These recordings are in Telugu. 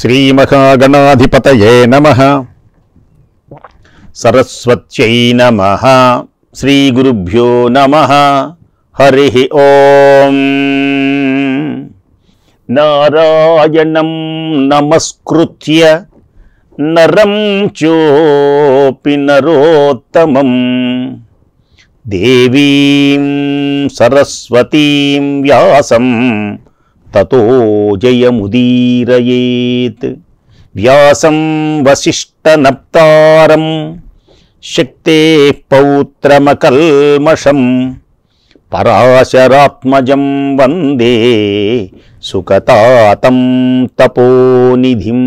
శ్రీమహాగణాధిపతయే నమః. సరస్వత్యై నమః. శ్రీగురుభ్యో నమః. హరి ఓం. నారాయణం నమస్కృత్య నరం చోపి నరోత్తమం దేవీం సరస్వతీం వ్యాసం తతో జయముదీరయేత్. వ్యాసం వసిష్ఠనప్తారం శక్తేః పౌత్రమకల్మషం పరాశరాత్మజం వందే సుఖతాతం తపోనిధిం.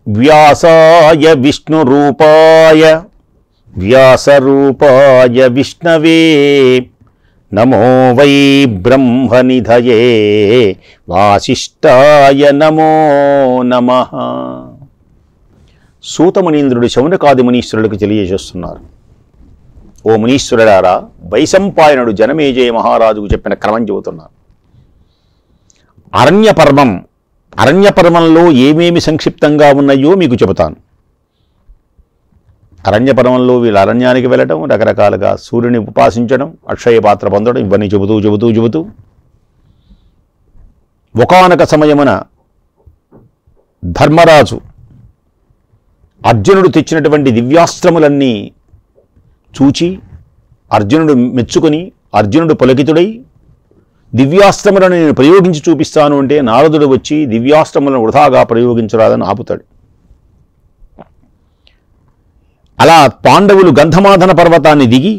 వ్యాసాయ విష్ణురూపాయ వ్యాసరూపాయ విష్ణవే నమో వై బ్రహ్మనిధయే వాసిష్ఠాయ నమో నమః. సూతమునీంద్రుడు శౌనకాది మునీశ్వరులకు తెలియజేస్తున్నారు. ఓ మునీశ్వరులారా, వైశంపాయనుడు జనమేజయ మహారాజుకు చెప్పిన క్రమం చెబుతున్నారు. అరణ్యపర్వంలో ఏమేమి సంక్షిప్తంగా ఉన్నాయో మీకు చెబుతాను. అరణ్యపర్వంలో వీళ్ళు అరణ్యానికి వెళ్ళటం, రకరకాలుగా సూర్యుని ఉపాసించడం, అక్షయ పాత్ర పొందడం, ఇవన్నీ చెబుతూ ఒకానొక సమయమున ధర్మరాజు అర్జునుడు తెచ్చినటువంటి దివ్యాస్త్రములన్నీ చూచి అర్జునుడు మెచ్చుకొని అర్జునుడు పులకితుడై దివ్యాస్త్రములను నేను ప్రయోగించి చూపిస్తాను అంటే నారదుడు వచ్చి దివ్యాస్త్రములను వృధాగా ప్రయోగించరాదని ఆపుతాడు. అలా పాండవులు గంధమాదన పర్వతాన్ని దిగి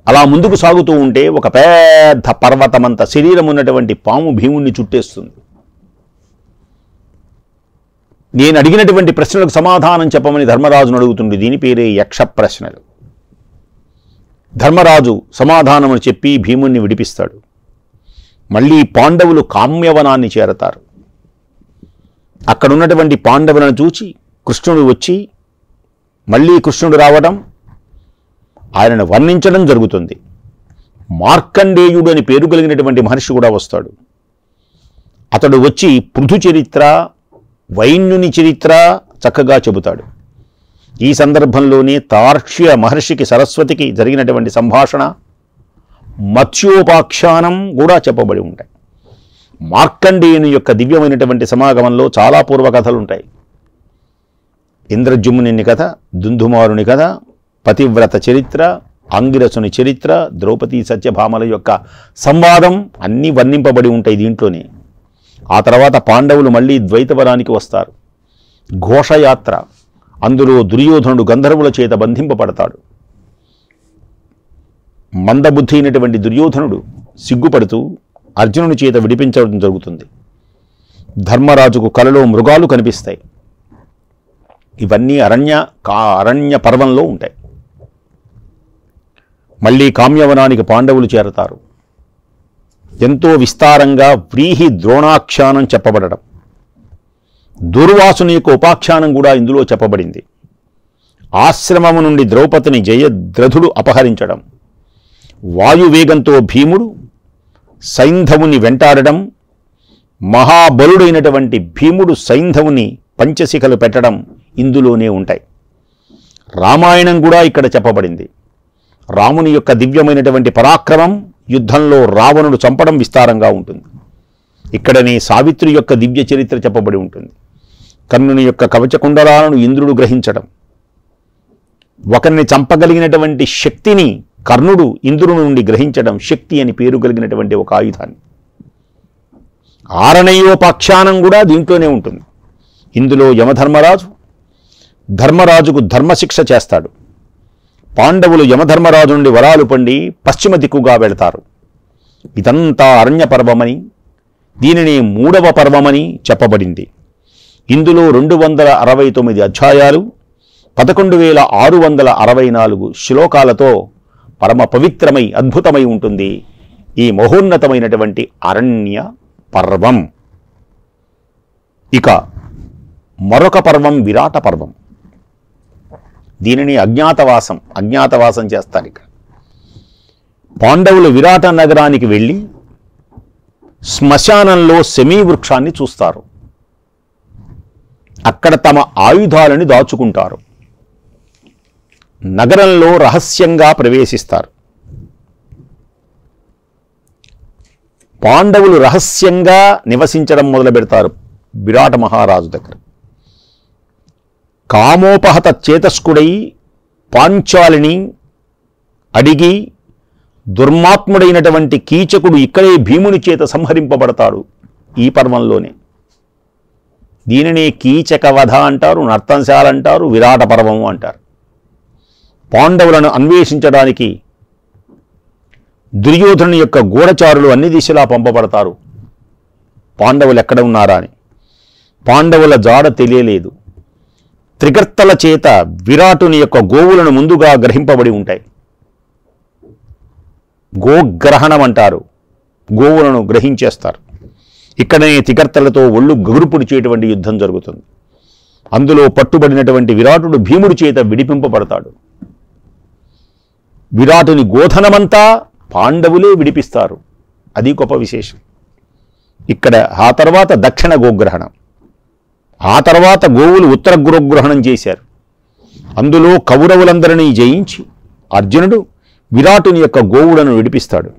అలా ముందుకు సాగుతూ ఉంటే ఒక పెద్ద పర్వతమంత శరీరం ఉన్నటువంటి పాము భీముణ్ణి చుట్టేస్తుంది. నేను అడిగినటువంటి ప్రశ్నలకు సమాధానం చెప్పమని ధర్మరాజును అడుగుతుంది. దీని పేరే యక్ష ప్రశ్నలు. ధర్మరాజు సమాధానము చెప్పి భీముణ్ణి విడిపిస్తాడు. మళ్ళీ పాండవులు కామ్యవనాన్ని చేరతారు. అక్కడున్నటువంటి పాండవులను చూచి కృష్ణుడు వచ్చి మళ్ళీ కృష్ణుడు రావడం, ఆయనను వర్ణించడం జరుగుతుంది. మార్కండేయుడు అని పేరు కలిగినటువంటి మహర్షి కూడా వస్తాడు. అతడు వచ్చి పృథు చరిత్ర, వైన్యుని చరిత్ర చక్కగా చెబుతాడు. ఈ సందర్భంలోనే తార్క్ష్య మహర్షికి సరస్వతికి జరిగినటువంటి సంభాషణ, మత్స్యోపాఖ్యానం కూడా చెప్పబడి ఉంటాయి. మార్కండేయుని యొక్క దివ్యమైనటువంటి సమాగమంలో చాలా పూర్వకథలు ఉంటాయి. ఇంద్రజుమ్నుని కథ, దుందుమారుని కథ, పతివ్రత చరిత్ర, అంగిరసుని చరిత్ర, ద్రౌపదీ సత్యభామల యొక్క సంవాదం అన్నీ వర్ణింపబడి ఉంటాయి దీంట్లోనే. ఆ తర్వాత పాండవులు మళ్ళీ ద్వైతవరానికి వస్తారు. ఘోషయాత్ర, అందులో దుర్యోధనుడు గంధర్వుల చేత బంధింపబడతాడు. మందబుద్ధి అయినటువంటి దుర్యోధనుడు సిగ్గుపడుతూ అర్జునుని చేత విడిపించడం జరుగుతుంది. ధర్మరాజుకు కలలో మృగాలు కనిపిస్తాయి. ఇవన్నీ అరణ్య పర్వంలో ఉంటాయి. మళ్ళీ కామ్యవనానికి పాండవులు చేరతారు. ఎంతో విస్తారంగా వ్రీహి ద్రోణాఖ్యానం చెప్పబడడం, దుర్వాసుని యొక్క ఉపాఖ్యానం కూడా ఇందులో చెప్పబడింది. ఆశ్రమము నుండి ద్రౌపదిని జయద్రథుడు అపహరించడం, వాయువేగంతో భీముడు సైంధవుని వెంటాడడం, మహాబలుడైనటువంటి భీముడు సైంధవుని పంచశిఖలు పెట్టడం ఇందులోనే ఉంటాయి. రామాయణం కూడా ఇక్కడ చెప్పబడింది. రాముని యొక్క దివ్యమైనటువంటి పరాక్రమం, యుద్ధంలో రావణుడు చంపడం విస్తారంగా ఉంటుంది. ఇక్కడనే సావిత్రి యొక్క దివ్య చరిత్ర చెప్పబడి ఉంటుంది. కర్ణుని యొక్క కవచకుండలాలను ఇంద్రుడు గ్రహించడం, ఒకరిని చంపగలిగినటువంటి శక్తిని కర్ణుడు ఇంద్రుడి నుండి గ్రహించడం, శక్తి అని పేరు కలిగినటువంటి ఒక ఆయుధాన్ని. ఆరణయోపాఖ్యానం కూడా దీంట్లోనే ఉంటుంది. ఇందులో యమధర్మరాజు ధర్మరాజుకు ధర్మశిక్ష చేస్తాడు. పాండవులు యమధర్మరాజు నుండి వరాలు పొంది పశ్చిమ దిక్కుగా వెళతారు. ఇదంతా అరణ్య పర్వమని, దీనిని 3వ పర్వమని చెప్పబడింది. ఇందులో 269 అధ్యాయాలు, 11,664 శ్లోకాలతో పరమ పవిత్రమై అద్భుతమై ఉంటుంది ఈ మహోన్నతమైనటువంటి అరణ్య పర్వం. ఇక మరొక పర్వం విరాట పర్వం. దీనిని అజ్ఞాతవాసం చేస్తారు. ఇక్కడ పాండవులు విరాట నగరానికి వెళ్ళి శ్మశానంలో శమీవృక్షాన్ని చూస్తారు. అక్కడ తమ ఆయుధాలను దాచుకుంటారు. నగరంలో రహస్యంగా ప్రవేశిస్తారు. పాండవులు రహస్యంగా నివసించడం మొదలు పెడతారు విరాట మహారాజు దగ్గర. కామోపహత చేతస్కుడై పాంచాలిని అడిగి దుర్మాత్ముడైనటువంటి కీచకుడు ఇక్కడే భీముని చేత సంహరింపబడతాడు ఈ పర్వంలోనే. దీనినే కీచక వధ అంటారు, నర్తంశాల అంటారు, విరాట పర్వము అంటారు. పాండవులను అన్వేషించడానికి దుర్యోధనుని యొక్క గూఢచారులు అన్ని దిశలా పంపబడతారు. పాండవులు ఎక్కడ ఉన్నారా అని. పాండవుల జాడ తెలియలేదు. త్రిగర్తల చేత విరాటుని యొక్క గోవులను ముందుగా గ్రహింపబడి ఉంటాయి. గోగ్రహణం అంటారు. గోవులను గ్రహించేస్తారు. ఇక్కడనే త్రిగర్తలతో ఒళ్ళు గగురుపుడిచేటువంటి యుద్ధం జరుగుతుంది. అందులో పట్టుబడినటువంటి విరాటుడు భీముడి చేత విడిపింపబడతాడు. విరాటుని గోధనమంతా పాండవులే విడిపిస్తారు. అది గొప్ప విశేషం. ఇక్కడ ఆ తర్వాత దక్షిణ గోగ్రహణం, ఆ తర్వాత గోవులు ఉత్తర గోగ్రహణం చేశారు. అందులో కౌరవులందరినీ జయించి అర్జునుడు విరాటుని యొక్క గోవులను విడిపిస్తాడు.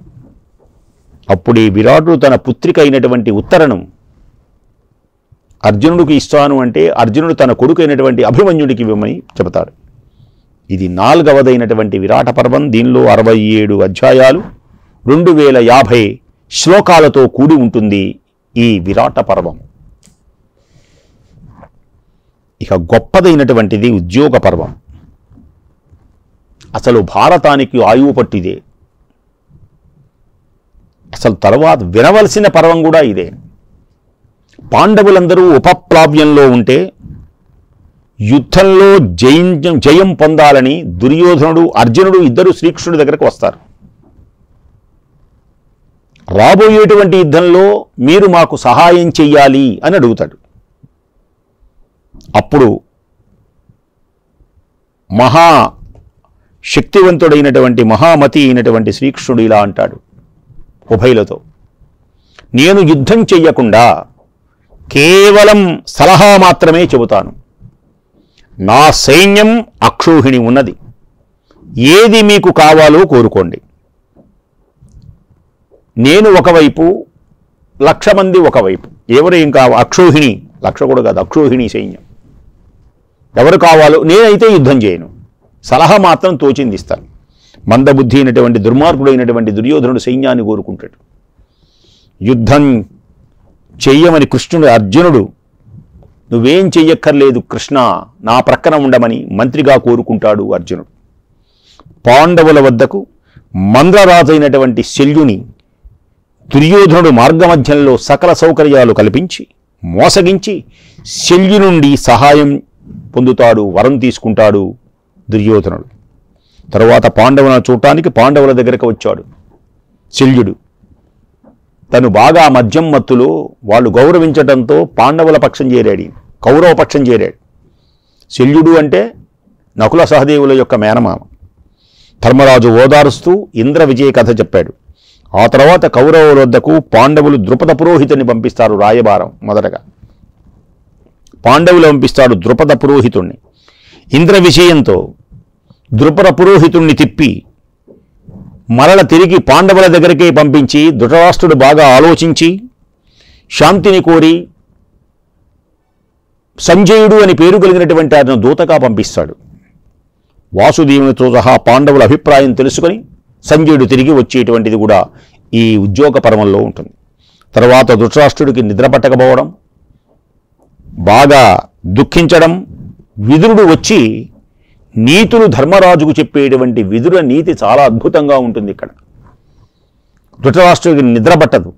అప్పుడే విరాటుడు తన పుత్రిక అయినటువంటి ఉత్తరను అర్జునుడికి ఇస్తాను అంటే అర్జునుడు తన కొడుకు అయినటువంటి అభిమన్యుడికి ఇవ్వమని చెబుతాడు. ఇది 4వదైనటువంటి విరాట పర్వం. దీనిలో 67 అధ్యాయాలు 2050 శ్లోకాలతో కూడి ఉంటుంది ఈ విరాట పర్వం. ఇక గొప్పదైనటువంటిది ఉద్యోగ పర్వం. అసలు భారతానికి ఆయువు పట్టిదే. అసలు తర్వాత వినవలసిన పర్వం కూడా ఇదే. పాండవులందరూ ఉపప్లావ్యంలో ఉంటే యుద్ధంలో జయం పొందాలని దుర్యోధనుడు అర్జునుడు ఇద్దరు శ్రీకృష్ణుడి దగ్గరకు వస్తారు. రాబోయేటువంటి యుద్ధంలో మీరు మాకు సహాయం చెయ్యాలి అని అడుగుతాడు. అప్పుడు మహా శక్తివంతుడైనటువంటి మహామతి అయినటువంటి శ్రీకృష్ణుడు ఇలా అంటాడు ఉభయులతో, నేను యుద్ధం చెయ్యకుండా కేవలం సలహా మాత్రమే చెబుతాను. నా సైన్యం అక్షోహిణి ఉన్నది. ఏది మీకు కావాలో కోరుకోండి. నేను ఒకవైపు, 1,00,000 మంది ఒకవైపు. ఎవరు ఏం కావాలి? అక్షోహిణి, 1,00,000 కూడా కాదు, అక్షోహిణి సైన్యం. ఎవరు కావాలో నేనైతే యుద్ధం చేయను, సలహా మాత్రం తోచింది ఇస్తాను. మందబుద్ధి అయినటువంటి దుర్మార్గుడైనటువంటి దుర్యోధనుడు సైన్యాన్ని కోరుకుంటాడు. యుద్ధం చెయ్యమని కృష్ణుడు అర్జునుడు నువ్వేం చెయ్యక్కర్లేదు కృష్ణ, నా ప్రక్కన ఉండమని మంత్రిగా కోరుకుంటాడు అర్జునుడు. పాండవుల వద్దకు మంద్రరాజైనటువంటి శల్యుని దుర్యోధనుడు మార్గమధ్యంలో సకల సౌకర్యాలు కల్పించి మోసగించి శల్యు నుండి సహాయం పొందుతాడు, వరం తీసుకుంటాడు దుర్యోధనుడు. తరువాత పాండవులను చూడటానికి పాండవుల దగ్గరకు వచ్చాడు శల్యుడు. తను బాగా మద్యం మత్తులో వాళ్ళు గౌరవించడంతో పాండవుల పక్షం చేరాడు, కౌరవ పక్షం చేరాడు. శల్యుడు అంటే నకుల సహదేవుల యొక్క మేనమామ. ధర్మరాజు ఓదారుస్తూ ఇంద్ర విజయ కథ చెప్పాడు. ఆ తర్వాత కౌరవుల వద్దకు పాండవులు ద్రుపద పురోహితుడిని పంపిస్తారు రాయబారం. మొదటగా పాండవులు పంపిస్తాడు ద్రుపద పురోహితుణ్ణి. ఇంద్ర విజయంతో ద్రుపద పురోహితుణ్ణి తిప్పి మరల తిరిగి పాండవుల దగ్గరికే పంపించి ధృతరాష్ట్రుడు బాగా ఆలోచించి శాంతిని కోరి సంజయుడు అని పేరు కలిగినటువంటి ఆయన దూతగా పంపిస్తాడు. వాసుదేవునితో సహా పాండవుల అభిప్రాయం తెలుసుకొని సంజయుడు తిరిగి వచ్చేటువంటిది కూడా ఈ ఉద్యోగ పర్వంలో ఉంటుంది. తర్వాత ధృతరాష్ట్రుడికి నిద్ర పట్టకపోవడం, బాగా దుఃఖించడం, విదురుడు వచ్చి నీతులు ధర్మరాజుకు చెప్పేటువంటి విదుర నీతి చాలా అద్భుతంగా ఉంటుంది. ఇక్కడ ధృతరాష్ట్రుడికి నిద్ర పట్టదు,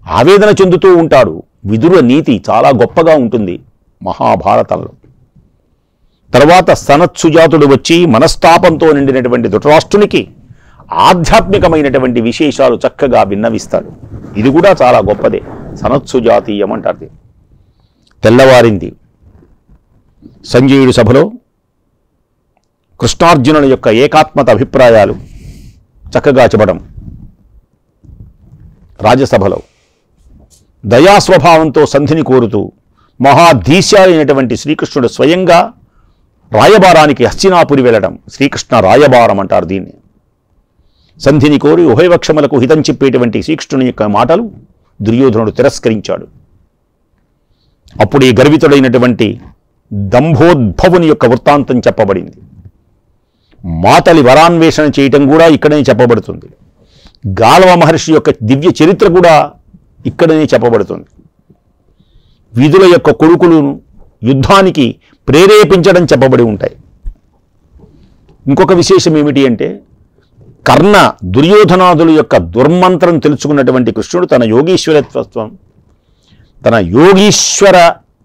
ఆవేదన చెందుతూ ఉంటాడు. విదుర నీతి చాలా గొప్పగా ఉంటుంది మహాభారతంలో. తర్వాత సనత్సుజాతుడు వచ్చి మనస్తాపంతో నిండినటువంటి ధృతరాష్ట్రునికి ఆధ్యాత్మికమైనటువంటి విశేషాలు చక్కగా విన్నవిస్తాడు. ఇది కూడా చాలా గొప్పదే, సనత్సుజాతీయం అంటారు. తెల్లవారింది. సంజయుడి సభలో కృష్ణార్జునుల యొక్క ఏకాత్మత అభిప్రాయాలు చక్కగా చెప్పడం. రాజసభలో దయాస్వభావంతో సంధిని కోరుతూ మహాధీశాలైనటువంటి శ్రీకృష్ణుడు స్వయంగా రాయబారానికి హస్తినాపురి వెళ్ళడం శ్రీకృష్ణ రాయబారం అంటారు దీన్ని. సంధిని కోరి ఉభయపక్షములకు హితం చెప్పేటువంటి శ్రీకృష్ణుని యొక్క మాటలు దుర్యోధనుడు తిరస్కరించాడు. అప్పుడే గర్వితుడైనటువంటి దంభోద్భవుని యొక్క వృత్తాంతం చెప్పబడింది. మాతలి వరాన్వేషణ చేయటం కూడా ఇక్కడనే చెప్పబడుతుంది. గాలవ మహర్షి యొక్క దివ్య చరిత్ర కూడా ఇక్కడనే చెప్పబడుతుంది. విధుల యొక్క కొడుకులను యుద్ధానికి ప్రేరేపించడం చెప్పబడి ఉంటాయి. ఇంకొక విశేషం ఏమిటి అంటే, కర్ణ దుర్యోధనాదుల యొక్క దుర్మంత్రం తెలుసుకున్నటువంటి కృష్ణుడు తన యోగీశ్వర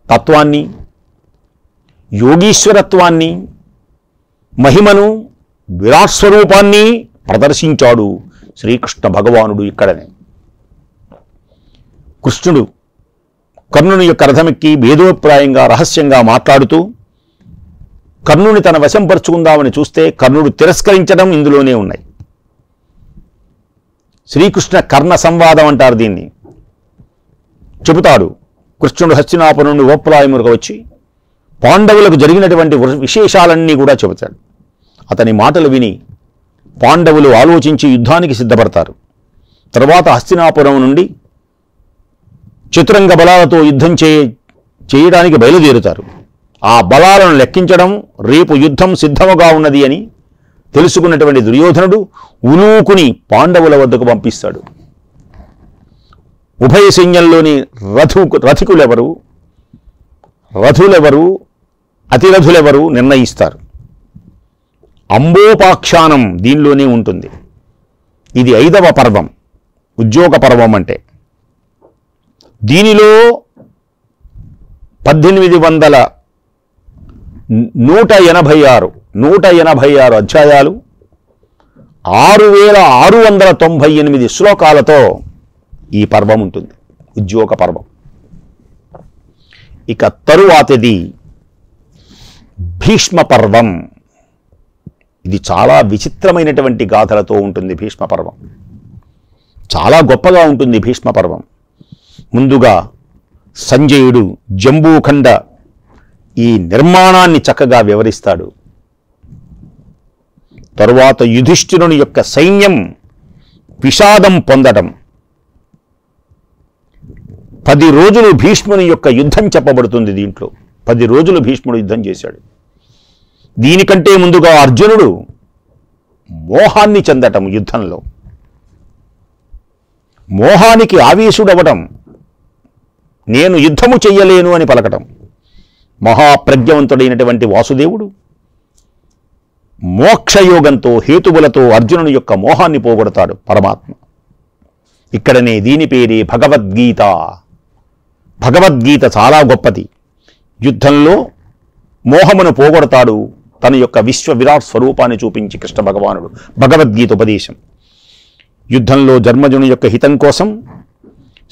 తత్వాన్ని, యోగీశ్వరత్వాన్ని, మహిమను, విరాట్ స్వరూపాన్ని ప్రదర్శించాడు శ్రీకృష్ణ భగవానుడు ఇక్కడనే. కృష్ణుడు కర్ణుని యొక్క రథమెక్కి భేదోభిప్రాయంగా రహస్యంగా మాట్లాడుతూ కర్ణుని తన వశంపరుచుకుందామని చూస్తే కర్ణుడు తిరస్కరించడం ఇందులోనే ఉన్నాయి. శ్రీకృష్ణ కర్ణ సంవాదం అంటారు దీన్ని. చెబుతాడు, కృష్ణుడు హస్తినాపురం నుండి ఓప్రాయములకు వచ్చి పాండవులకు జరిగినటువంటి విశేషాలన్నీ కూడా చెబుతాడు. అతని మాటలు విని పాండవులు ఆలోచించి యుద్ధానికి సిద్ధపడతారు. తర్వాత హస్తినాపురం నుండి చతురంగ బలాలతో యుద్ధం చేయడానికి బయలుదేరుతారు. ఆ బలాలను లెక్కించడం, రేపు యుద్ధం సిద్ధముగా ఉన్నది అని తెలుసుకున్నటువంటి దుర్యోధనుడు ఉలూకుని పాండవుల వద్దకు పంపిస్తాడు. ఉభయ సైన్యంలోని రథులెవరు, అతిరథులెవరు నిర్ణయిస్తారు. అంబోపాఖ్యానం దీనిలోనే ఉంటుంది. ఇది 5వ పర్వం, ఉద్యోగ పర్వం అంటే. దీనిలో 186 అధ్యాయాలు, 6698 శ్లోకాలతో ఈ పర్వం ఉంటుంది, ఉద్యోగ పర్వం. ఇక తరువాతది భీష్మ పర్వం. ఇది చాలా విచిత్రమైనటువంటి గాథలతో ఉంటుంది. భీష్మ పర్వం చాలా గొప్పగా ఉంటుంది. భీష్మ పర్వం ముందుగా సంజయుడు జంబూఖండ ఈ నిర్మాణాన్ని చక్కగా వివరిస్తాడు. తరువాత యుధిష్ఠిరుని యొక్క సైన్యం విషాదం పొందడం, 10 రోజులు భీష్ముని యొక్క యుద్ధం చెప్పబడుతుంది. దీంట్లో 10 రోజులు భీష్ముడు యుద్ధం చేశాడు. దీనికంటే ముందుగా అర్జునుడు మోహాన్ని చెందటం, యుద్ధంలో మోహానికి ఆవేశుడవటం, నేను యుద్ధము చెయ్యలేను అని పలకటం. మహాప్రజ్ఞవంతుడైనటువంటి వాసుదేవుడు మోక్షయోగంతో హేతువులతో అర్జునుని యొక్క మోహాన్ని పోగొడతాడు పరమాత్మ. ఇక్కడనే దీని పేరే భగవద్గీత. భగవద్గీత చాలా గొప్పది. యుద్ధంలో మోహమును పోగొడతాడు. తన యొక్క విశ్వ విరాట్ స్వరూపాన్ని చూపించి కృష్ణ భగవానుడు భగవద్గీత ఉపదేశం. యుద్ధంలో ధర్మజుని యొక్క హితం కోసం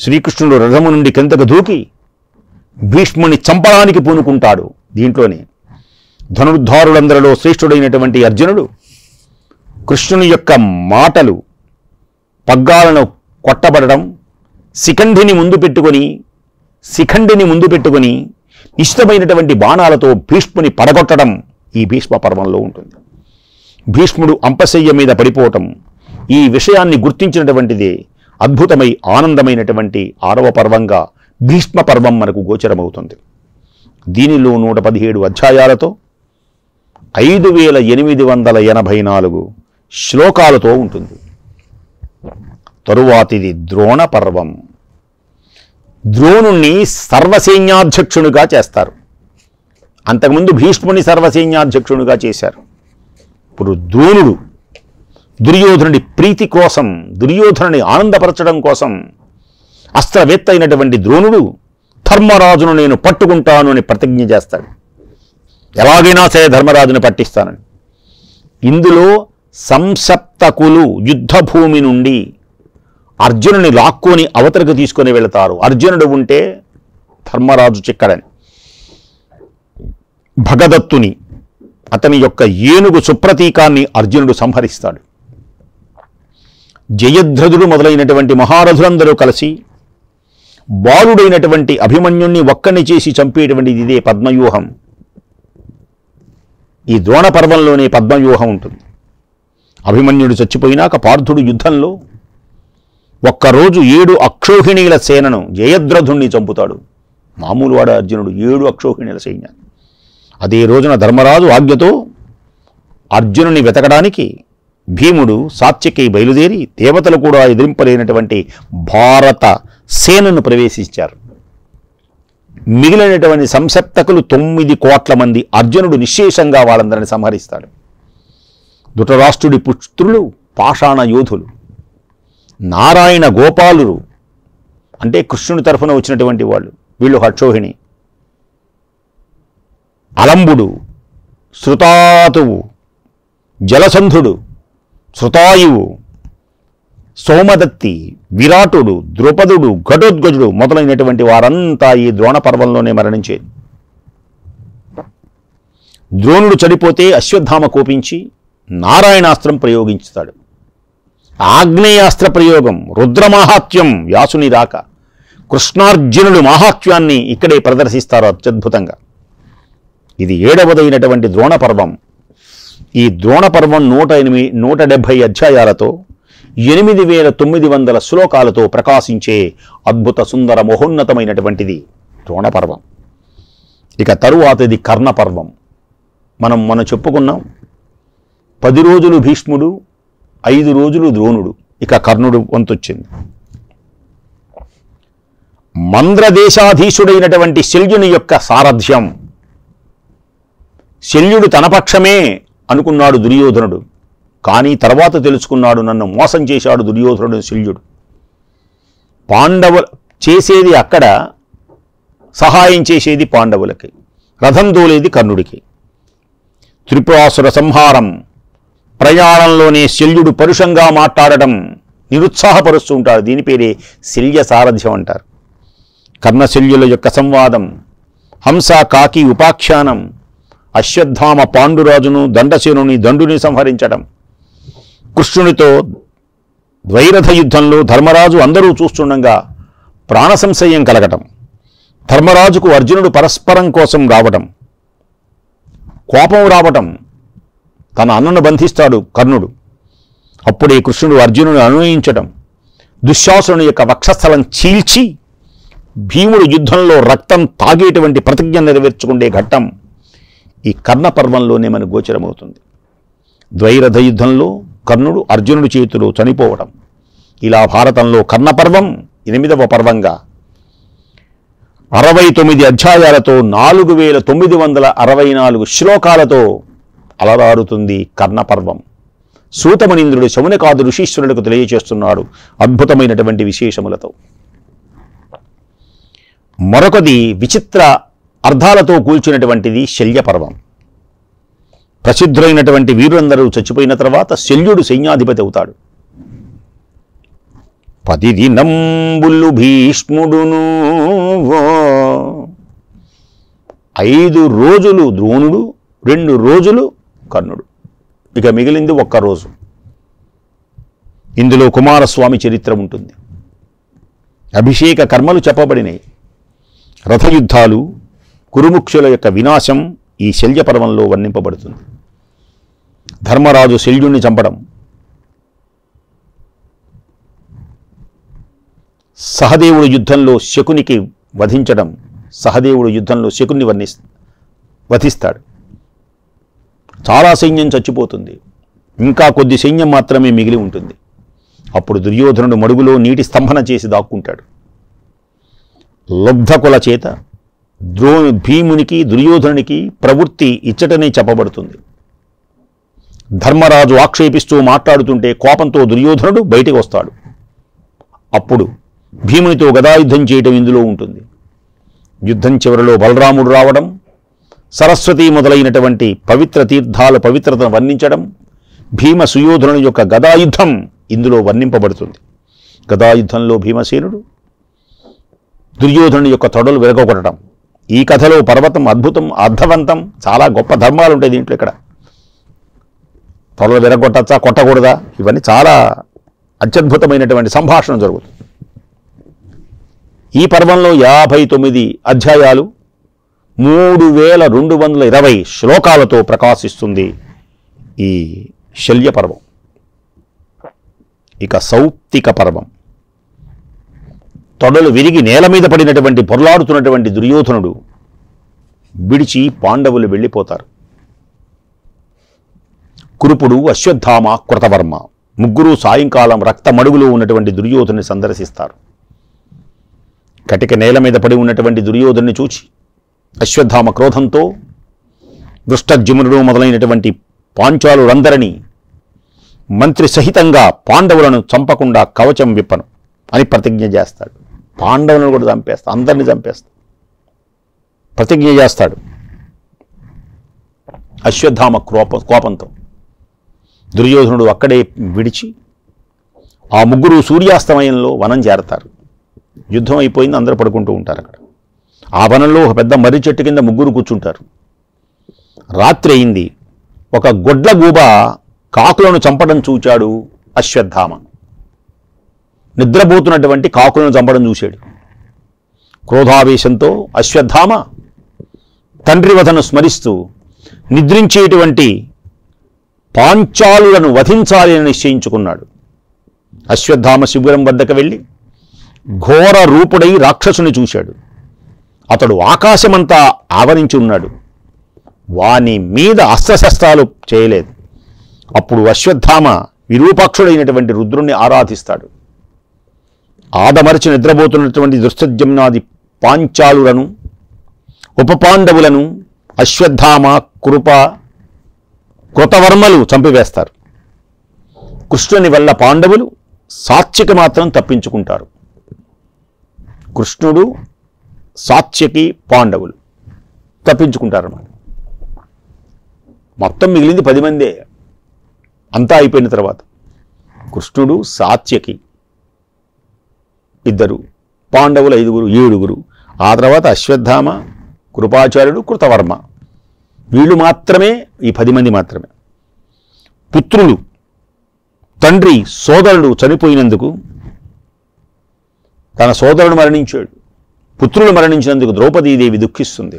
శ్రీకృష్ణుడు రథము నుండి కిందకు దూకి భీష్ముని చంపడానికి పూనుకుంటాడు. దీంట్లోనే ధనుర్ధారులందరిలో శ్రేష్ఠుడైనటువంటి అర్జునుడు కృష్ణుని యొక్క మాటలు, పగ్గాలను కొట్టబడడం, శిఖండిని ముందు పెట్టుకొని నిశ్చితమైనటువంటి బాణాలతో భీష్ముని పడగొట్టడం ఈ భీష్మ పర్వంలో ఉంటుంది. భీష్ముడు అంపశయ్య మీద పడిపోవటం, ఈ విషయాన్ని గుర్తించినటువంటిదే అద్భుతమై ఆనందమైనటువంటి 6వ పర్వంగా భీష్మ పర్వం మనకు గోచరమవుతుంది. దీనిలో 117 అధ్యాయాలతో 5884 శ్లోకాలతో ఉంటుంది. తరువాతిది ద్రోణ పర్వం. ద్రోణుణ్ణి సర్వసైన్యాధ్యక్షునిగా చేస్తారు. అంతకుముందు భీష్ముని సర్వసైన్యాధ్యక్షునిగా చేశారు. ఇప్పుడు ద్రోణుడు దుర్యోధనుడి ప్రీతి కోసం, దుర్యోధనుని ఆనందపరచడం కోసం అస్త్రవేత్త అయినటువంటి ద్రోణుడు ధర్మరాజును నేను పట్టుకుంటాను అని ప్రతిజ్ఞ చేస్తాడు. ఎలాగైనా సరే ధర్మరాజుని పట్టిస్తానని. ఇందులో సంసప్తకులు యుద్ధభూమి నుండి అర్జునుని లాక్కొని అవతలకు తీసుకొని వెళతారు. అర్జునుడు ఉంటే ధర్మరాజు చిక్కడని. భగదత్తుని, అతని యొక్క ఏనుగు సుప్రతీకాన్ని అర్జునుడు సంహరిస్తాడు. జయద్రథుడు మొదలైనటువంటి మహారథులందరూ కలిసి బాలుడైనటువంటి అభిమన్యుణ్ణి ఒక్కని చేసి చంపేటువంటిది ఇదే పద్మవ్యూహం. ఈ ద్రోణ పర్వంలోనే పద్మవ్యూహం ఉంటుంది. అభిమన్యుడు చచ్చిపోయినాక పార్థుడు యుద్ధంలో ఒక్కరోజు 7 అక్షోహిణీల సేనను జయద్రథుణ్ణి చంపుతాడు. మామూలు వాడు అర్జునుడు 7 అక్షోహిణీల సైన్యాన్ని. అదే రోజున ధర్మరాజు ఆజ్ఞతో అర్జునుని వెతకడానికి భీముడు సాత్యకి బయలుదేరి దేవతలు కూడా ఎదిరింపలేనటువంటి భారత సేనను ప్రవేశించారు. మిగిలినటువంటి సంసప్తకులు 9 కోట్ల మంది. అర్జునుడు నిశ్శేషంగా వాళ్ళందరిని సంహరిస్తాడు. ధృతరాష్ట్రుడి పుత్రులు పాషాణ యోధులు, నారాయణ గోపాలురు అంటే కృష్ణుని తరఫున వచ్చినటువంటి వాళ్ళు, వీళ్ళు హర్షోహిణి, అలంబుడు, శృతాతువు, జలసంధుడు, శృతాయువు, సోమదత్తి, విరాటుడు, ద్రుపదుడు, ఘటోద్గజుడు మొదలైనటువంటి వారంతా ఈ ద్రోణ పర్వంలోనే మరణించేది. ద్రోణుడు చనిపోతే అశ్వత్థామ కోపించి నారాయణాస్త్రం ప్రయోగించుతాడు. ఆగ్నేయాస్త్ర ప్రయోగం, రుద్రమాహాత్మ్యం, వ్యాసుని రాక, కృష్ణార్జునుడు మాహాత్మ్యాన్ని ఇక్కడే ప్రదర్శిస్తారు అత్యద్భుతంగా. ఇది 7వదైనటువంటి ద్రోణ పర్వం. ఈ ద్రోణ పర్వం 170 అధ్యాయాలతో 8900 శ్లోకాలతో ప్రకాశించే అద్భుత సుందర మహోన్నతమైనటువంటిది ద్రోణ పర్వం. ఇక తరువాతది కర్ణ పర్వం. మనం చెప్పుకున్నాం 10 రోజులు భీష్ముడు, 5 రోజులు ద్రోణుడు, ఇక కర్ణుడు వంతొచ్చింది. మంద్రదేశాధీశుడైనటువంటి శల్యుని యొక్క సారథ్యం. శల్యుడు తన పక్షమే అనుకున్నాడు దుర్యోధనుడు, కానీ తర్వాత తెలుసుకున్నాడు నన్ను మోసం చేశాడు దుర్యోధనుడు శల్యుడు. పాండవులు చేసేది అక్కడ సహాయం చేసేది పాండవులకి, రథం దోలేది కర్ణుడికి. త్రిపురాసుర సంహారం ప్రయాణంలోనే శల్యుడు పరుషంగా మాట్లాడటం నిరుత్సాహపరుస్తూ ఉంటాడు. దీని పేరే శల్య సారథ్యం అంటారు. కర్ణశల్యుల యొక్క సంవాదం, హంస కాకి ఉపాఖ్యానం, అశ్వత్థామ పాండురాజును దండసేనుని దండుని సంహరించడం, కృష్ణునితో ద్వైరథ యుద్ధంలో ధర్మరాజు అందరూ చూస్తుండగా ప్రాణ సంశయం కలగటం, ధర్మరాజుకు అర్జునుడు పరస్పరం కోసం రావటం, కోపం రావటం, తన అన్నను బంధిస్తాడు కర్ణుడు. అప్పుడే కృష్ణుడు అర్జునుడు అనునయించడం, దుశ్శాసనుని యొక్క వక్షస్థలం చీల్చి భీముడు యుద్ధంలో రక్తం తాగేటువంటి ప్రతిజ్ఞ నెరవేర్చుకునే ఘట్టం ఈ కర్ణ పర్వంలోనే మనకు గోచరమవుతుంది. ద్వైరథ యుద్ధంలో కర్ణుడు అర్జునుడి చేతిలో చనిపోవడం. ఇలా భారతంలో కర్ణపర్వం 8వ పర్వంగా 69 అధ్యాయాలతో 4964 శ్లోకాలతో అలరారుతుంది కర్ణపర్వం. సూతమనీంద్రుడు శౌనకాది ఋషీశ్వరులకు తెలియచేస్తున్నాడు అద్భుతమైనటువంటి విశేషములతో. మరొకది విచిత్ర అర్థాలతో కూల్చినటువంటిది శల్యపర్వం. ప్రసిద్ధులైనటువంటి వీరులందరూ చచ్చిపోయిన తర్వాత శల్యుడు సైన్యాధిపతి అవుతాడు. 10 దినంబులు భీష్ముడును, 5 రోజులు ద్రోణుడు, 2 రోజులు కర్ణుడు, ఇక మిగిలింది 1 రోజు. ఇందులో కుమారస్వామి చరిత్ర ఉంటుంది. అభిషేక కర్మలు చెప్పబడినాయి. రథయుద్ధాలు, కురుముక్షుల యొక్క వినాశం ఈ శల్యపర్వంలో వర్ణింపబడుతుంది. ధర్మరాజు శల్యుణ్ణి చంపడం, సహదేవుడు యుద్ధంలో శకునికి వధించడం, సహదేవుడు యుద్ధంలో శకుని వధిస్తాడు. చాలా సైన్యం చచ్చిపోతుంది, ఇంకా కొద్ది సైన్యం మాత్రమే మిగిలి ఉంటుంది. అప్పుడు దుర్యోధనుడు మడుగులో నీటి స్తంభన చేసి దాక్కుంటాడు. లబ్ధకుల చేత భీమునికి దుర్యోధనునికి ప్రవృత్తి ఇచ్చటనే చెప్పబడుతుంది. ధర్మరాజు ఆక్షేపిస్తూ మాట్లాడుతుంటే కోపంతో దుర్యోధనుడు బయటికి వస్తాడు. అప్పుడు భీమునితో గదాయుద్ధం చేయటం ఇందులో ఉంటుంది. యుద్ధం చివరిలో బలరాముడు రావడం, సరస్వతి మొదలైనటువంటి పవిత్ర తీర్థాల పవిత్రతను వర్ణించడం, భీమ సుయోధనుని యొక్క గదాయుద్ధం ఇందులో వర్ణింపబడుతుంది. గదాయుద్ధంలో భీమసేనుడు దుర్యోధనుని యొక్క తొడలు విరగొట్టడం. ఈ కథలో పర్వతం అద్భుతం, అర్థవంతం, చాలా గొప్ప ధర్మాలు ఉంటాయి దీంట్లో. ఇక్కడ తొడలు విరగొట్టచ్చా, కొట్టకూడదా, ఇవన్నీ చాలా అత్యద్భుతమైనటువంటి సంభాషణ జరుగుతుంది. ఈ పర్వంలో 59 అధ్యాయాలు 3220 శ్లోకాలతో ప్రకాశిస్తుంది ఈ శల్య పర్వం. ఇక సౌప్తిక పర్వం. తొడలు విరిగి నేల మీద పడినటువంటి పొర్లాడుతున్నటువంటి దుర్యోధనుడు విడిచి పాండవులు వెళ్ళిపోతారు. కురుపుడు, అశ్వత్థామ, కృతవర్మ ముగ్గురు సాయంకాలం రక్తమడుగులో ఉన్నటువంటి దుర్యోధనుని సందర్శిస్తారు. కటిక నేల మీద పడి ఉన్నటువంటి దుర్యోధనుని చూచి అశ్వత్థామ క్రోధంతో దృష్టజ్యుమ్నుడు మొదలైనటువంటి పాంచాలురందరినీ మంత్రి సహితంగా పాండవులను చంపకుండా కవచం విప్పను అని ప్రతిజ్ఞ చేస్తాడు. పాండవులను కూడా చంపేస్తా, అందరినీ చంపేస్తా ప్రతిజ్ఞ చేస్తాడు. అశ్వత్థామ కోపంతో దుర్యోధనుడు అక్కడే విడిచి ఆ ముగ్గురు సూర్యాస్తమయంలో వనం చేరతారు. యుద్ధం అయిపోయింది, అందరూ పడుకుంటూ ఉంటారు అక్కడ. ఆ వనంలో ఒక పెద్ద మర్రి చెట్టు కింద ముగ్గురు కూర్చుంటారు. రాత్రి అయింది. ఒక గొడ్ల గూబ కాకులను చంపడం చూచాడు అశ్వత్థామ. నిద్రపోతున్నటువంటి కాకులను చంపడం చూశాడు. క్రోధావేశంతో అశ్వత్థామ తండ్రి వధను స్మరిస్తూ నిద్రించేటువంటి పాంచాలులను వధించాలి అని నిశ్చయించుకున్నాడు. అశ్వత్థామ శిబిరం వద్దకు వెళ్ళి ఘోర రూపుడై రాక్షసుని చూశాడు. అతడు ఆకాశమంతా ఆవరించి ఉన్నాడు. వాని మీద అస్త్రశస్త్రాలు చేయలేదు. అప్పుడు అశ్వత్థామ విరూపాక్షుడైనటువంటి రుద్రుణ్ణి ఆరాధిస్తాడు. ఆదమరచి నిద్రపోతున్నటువంటి దుష్టజమ్నాది పాంచాలులను, ఉపపాండవులను అశ్వత్థామ, కృతవర్మలు చంపివేస్తారు. కృష్ణుని వల్ల పాండవులు సాత్యకి మాత్రం తప్పించుకుంటారు. కృష్ణుడు, సాత్యకి, పాండవులు తప్పించుకుంటారన్నమాట. మొత్తం మిగిలింది 10 మందే. అంతా అయిపోయిన తర్వాత కృష్ణుడు, సాత్యకి 2, పాండవులు 5, 7. ఆ తర్వాత అశ్వత్థామ, కృపాచార్యుడు, కృతవర్మ. వీళ్ళు మాత్రమే, ఈ 10 మంది మాత్రమే. పుత్రులు, తండ్రి, సోదరుడు చనిపోయినందుకు, తన సోదరుడు మరణించాడు, పుత్రులు మరణించినందుకు ద్రౌపదీదేవి దుఃఖిస్తుంది.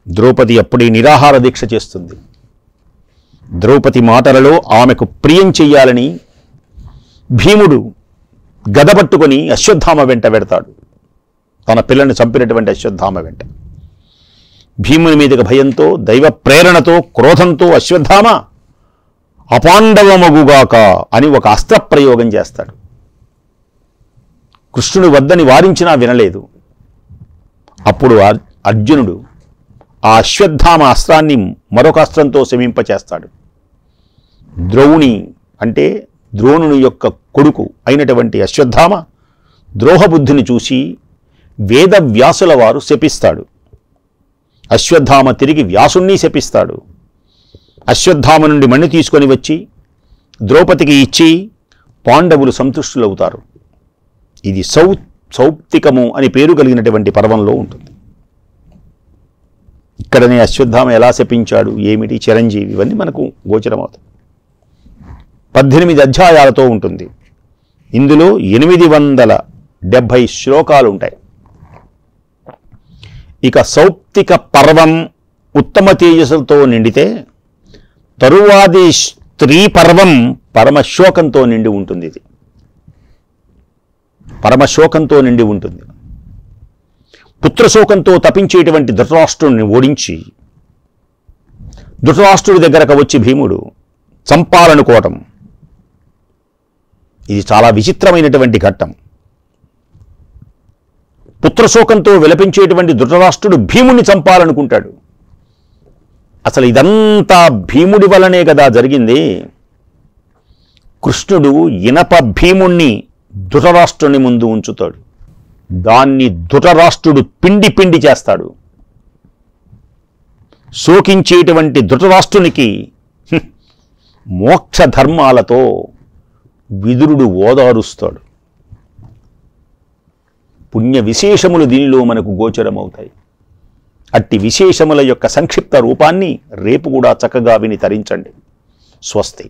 ద్రౌపది అప్పుడే నిరాహార దీక్ష చేస్తుంది. ద్రౌపది మాటలలో ఆమెకు ప్రియం చెయ్యాలని భీముడు గదపట్టుకొని అశ్వత్థామ వెంట పెడతాడు. తన పిల్లని చంపినటువంటి అశ్వత్థామ వెంట. భీముని మీదకి భయంతో, దైవ ప్రేరణతో, క్రోధంతో అశ్వత్థామ అపాండవమగుగాక అని ఒక అస్త్ర ప్రయోగం చేస్తాడు. కృష్ణుడు వద్దని వారించినా వినలేదు. అప్పుడు అర్జునుడు ఆ అశ్వత్థామ అస్త్రాన్ని మరొక అస్త్రంతో శమింపచేస్తాడు. ద్రోణి అంటే ద్రోణుని యొక్క కొడుకు అయినటువంటి అశ్వత్థామ ద్రోహబుద్ధిని చూసి వేదవ్యాసుల వారు శపిస్తాడు. అశ్వత్థామ తిరిగి వ్యాసుణ్ణి శపిస్తాడు. అశ్వత్థామ నుండి మణి తీసుకొని వచ్చి ద్రౌపదికి ఇచ్చి పాండవులు సంతుష్టులవుతారు. ఇది సౌప్తికము అని పేరు కలిగినటువంటి పర్వంలో ఉంటుంది. ఇక్కడనే అశ్వత్థామ ఎలా శపించాడు, ఏమిటి, చిరంజీవి, ఇవన్నీ మనకు గోచరమవుతాయి. 18 అధ్యాయాలతో ఉంటుంది. ఇందులో 870 శ్లోకాలు ఉంటాయి. ఇక సౌప్తిక పర్వం ఉత్తమ తేజస్సులతో నిండితే తరువాది స్త్రీ పర్వం పరమశోకంతో నిండి ఉంటుంది. ఇది పరమశోకంతో నిండి ఉంటుంది. పుత్రశోకంతో తపించేటువంటి ధృతరాష్ట్రుడిని ఓడించి ధృతరాష్ట్రుడి దగ్గరకు వచ్చి భీముడు చంపాలనుకోవటం, ఇది చాలా విచిత్రమైనటువంటి ఘట్టం. పుత్రశోకంతో విలపించేటువంటి ధృతరాష్ట్రుడు భీముడిని చంపాలనుకుంటాడు. అసలు ఇదంతా భీముడి వల్లనే కదా జరిగింది. కృష్ణుడు ఇనప భీముణ్ణి ధృతరాష్ట్రుని ముందు ఉంచుతాడు. దాన్ని ధృతరాష్ట్రుడు పిండి పిండి చేస్తాడు. శోకించేటువంటి ధృతరాష్ట్రునికి మోక్ష ధర్మాలతో విదురుడు ఓదారుస్తాడు. పుణ్య విశేషములు దీనిలో మనకు గోచరమవుతాయి. అట్టి విశేషముల యొక్క సంక్షిప్త రూపాన్ని రేపు కూడా చక్కగా విని తరించండి. స్వస్తి.